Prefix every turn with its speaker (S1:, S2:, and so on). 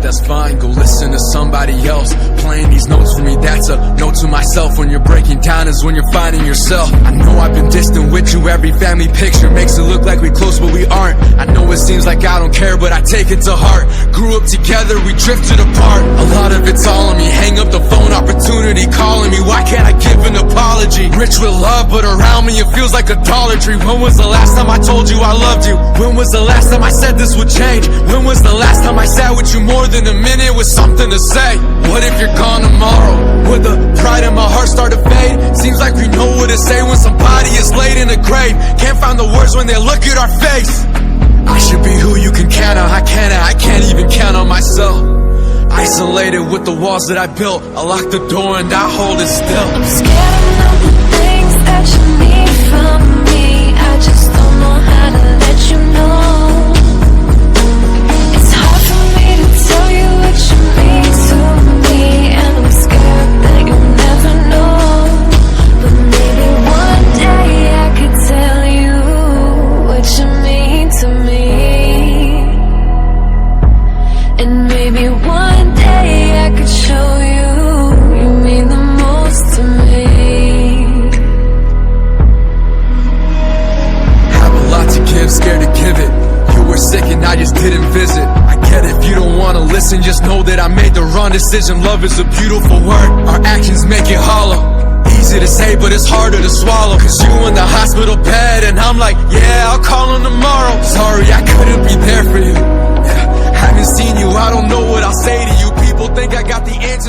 S1: that's fine, go listen to somebody else. Playing these notes for me, that's a note to myself. When you're breaking down is when you're finding yourself. I know I've been distant with you, every family picture makes it look like we close, but we aren't. I know it seems like I don't care, but I take it to heart. Grew up together, we drifted apart. A lot of it's all on me, hang up the phone, opportunity calling me. Why can't I give an apology? Rich with love, but around me it feels like a Dollar Tree. When was the last time I told you I loved you? When was the last time I said this would change? When was the last time I sat with you more than a minute with something to say? What if you're gone tomorrow? Would the pride in my heart start to fade? Seems like we know what to say when somebody is laid in a grave. Can't find the words when they look at our face. I should be who you can count on. I can't even count on myself. Isolated with the walls that I built, I lock the door and I hold it still.
S2: I'm scared of the things that you need from me. I just don't know how to let you know. It's hard for me to tell you what you mean to me, and I'm scared that you'll never know. But maybe one day I could tell you what you mean to me. And maybe one day I could show you, you mean the most to me.
S1: Have a lot to give, scared to give it. You were sick and I just didn't visit. I get it, if you don't wanna listen, just know that I made the wrong decision. Love is a beautiful word, our actions make it hollow. Easy to say, but it's harder to swallow. Cause you in the hospital bed and I'm like, yeah, I'll call him tomorrow. Sorry, I couldn't be there for you. Haven't seen you, I don't know what I'll say to you. People think I got the answers.